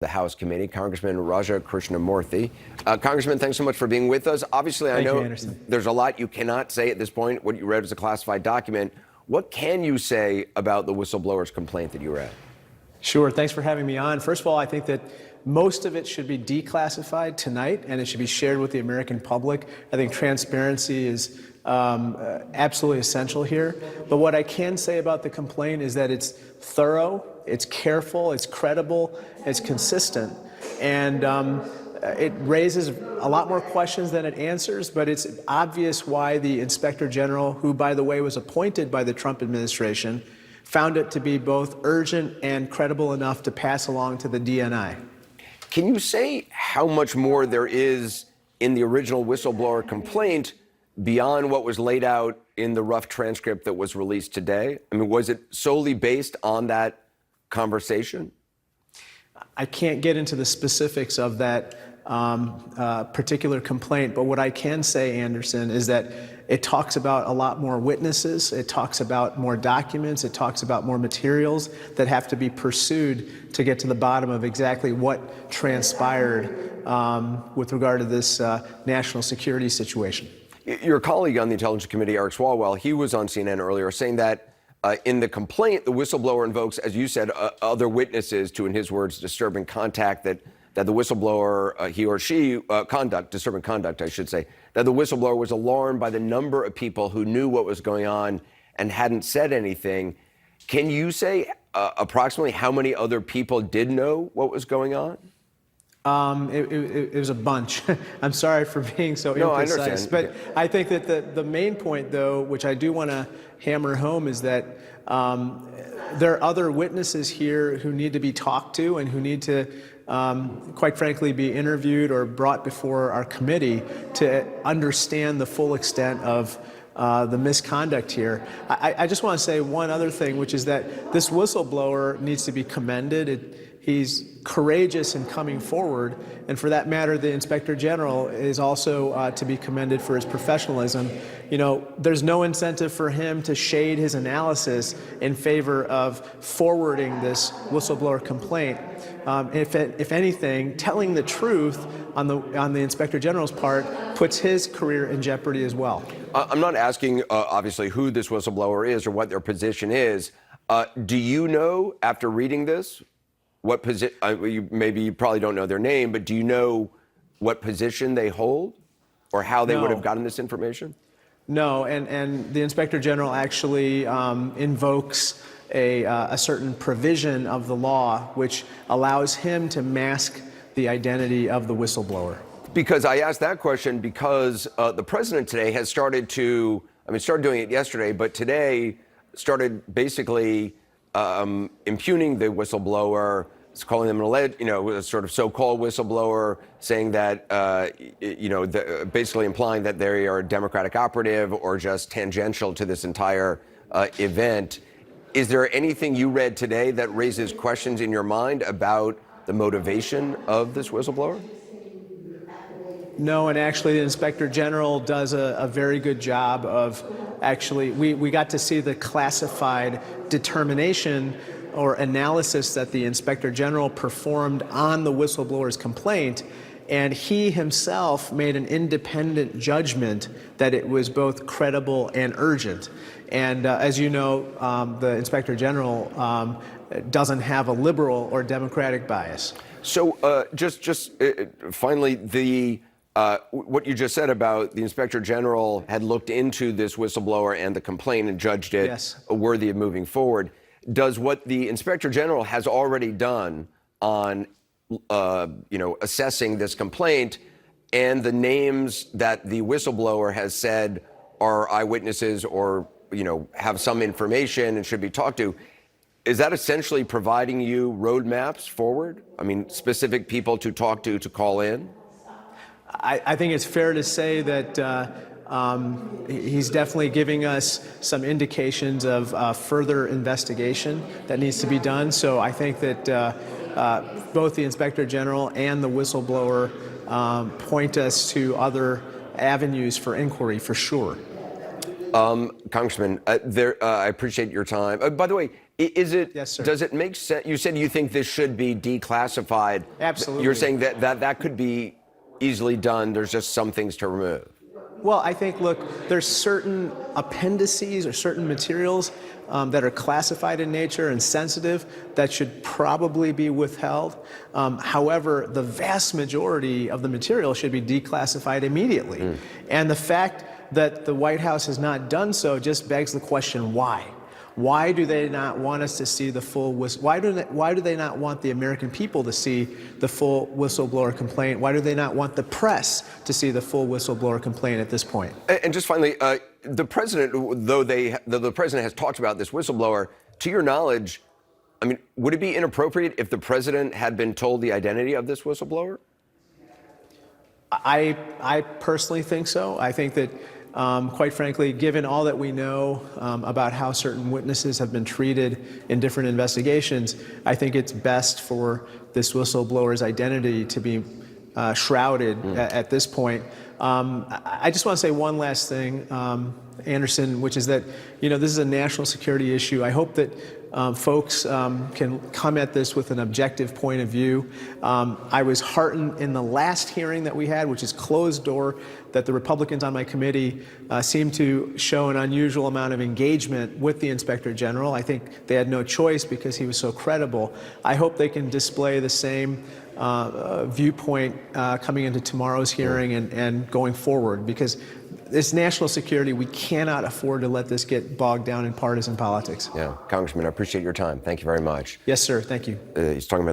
the House committee, Congressman Krishnamorthi. Congressman, thanks so much for being with us. Obviously, I know there's a lot you cannot say at this point. What you read is a classified document. What can you say about the whistleblower's complaint that you read? Sure. Thanks for having me on. First of all, I think that most of it should be declassified tonight, and it should be shared with the American public. I think transparency is absolutely essential here. But what I can say about the complaint is that it's thorough, it's careful, it's credible, it's consistent, and it raises a lot more questions than it answers, but it's obvious why the Inspector General, who, by the way, was appointed by the Trump administration, found it to be both urgent and credible enough to pass along to the DNI. Can you say how much more there is in the original whistleblower complaint beyond what was laid out in the rough transcript that was released today? I mean, was it solely based on that conversation? I can't get into the specifics of that particular complaint, but what I can say, Anderson, is that it talks about a lot more witnesses, it talks about more documents, it talks about more materials that have to be pursued to get to the bottom of exactly what transpired with regard to this national security situation. Your colleague on the Intelligence Committee, Eric Swalwell, he was on CNN earlier saying that in the complaint, the whistleblower invokes, as you said, other witnesses to, in his words, disturbing contact that the whistleblower, he or she, disturbing conduct, I should say, that the whistleblower was alarmed by the number of people who knew what was going on and hadn't said anything. Can you say approximately how many other people did know what was going on? It was a bunch. I'm sorry for being so imprecise. I understand. But I think that the main point, though, which I do want to hammer home, is that there are other witnesses here who need to be talked to and who need to, quite frankly, be interviewed or brought before our committee to understand the full extent of the misconduct here. I just want to say one other thing, which is that this whistleblower needs to be commended. He's courageous in coming forward, and for that matter, the Inspector General is also to be commended for his professionalism. You know, there's no incentive for him to shade his analysis in favor of forwarding this whistleblower complaint. If anything, telling the truth on the Inspector General's part puts his career in jeopardy as well. I'm not asking, obviously, who this whistleblower is or what their position is. Do you know, after reading this, what position? Maybe you probably don't know their name, but do you know what position they hold or how they would have gotten this information? No, and the Inspector General actually invokes a certain provision of the law which allows him to mask the identity of the whistleblower. Because I asked that question because the president today has started doing it yesterday, but today started basically impugning the whistleblower, calling them a sort of so-called whistleblower, saying that, basically implying that they are a Democratic operative or just tangential to this entire event. Is there anything you read today that raises questions in your mind about the motivation of this whistleblower? No, and actually the Inspector General does a very good job of we got to see the classified determination or analysis that the Inspector General performed on the whistleblower's complaint, and he himself made an independent judgment that it was both credible and urgent. And as you know, the Inspector General doesn't have a liberal or Democratic bias. So just finally, what you just said about the Inspector General had looked into this whistleblower and the complaint and judged it worthy of moving forward. Does what the Inspector General has already done on, assessing this complaint and the names that the whistleblower has said are eyewitnesses or, have some information and should be talked to, is that essentially providing you roadmaps forward? I mean, specific people to talk to call in? I think it's fair to say that he's definitely giving us some indications of further investigation that needs to be done. So I think that both the Inspector General and the whistleblower point us to other avenues for inquiry, for sure. Congressman, I appreciate your time. By the way, Is it? Yes, sir. Does it make sense? You said you think this should be declassified. Absolutely. You're saying that could be easily done. There's just some things to remove. Well, I think, look, there's certain appendices or certain materials that are classified in nature and sensitive that should probably be withheld. However, the vast majority of the material should be declassified immediately. And the fact that the White House has not done so just begs the question, why? Why do they not want us to see the full why do they not want the American people to see the full whistleblower complaint? Why do they not want the press to see the full whistleblower complaint at this point? And just finally, the president, though the president has talked about this whistleblower, to your knowledge, I mean, would it be inappropriate if the president had been told the identity of this whistleblower? I personally think so. I think that, quite frankly, given all that we know about how certain witnesses have been treated in different investigations, I think it's best for this whistleblower's identity to be shrouded at this point. I just want to say one last thing, Anderson, which is that, this is a national security issue. I hope that folks can come at this with an objective point of view. I was heartened in the last hearing that we had, which is closed door, that the Republicans on my committee seemed to show an unusual amount of engagement with the Inspector General. I think they had no choice because he was so credible. I hope they can display the same viewpoint coming into tomorrow's hearing and going forward, because this national security, we cannot afford to let this get bogged down in partisan politics. Yeah, Congressman, I appreciate your time. Thank you very much. Yes, sir. Thank you. He's talking about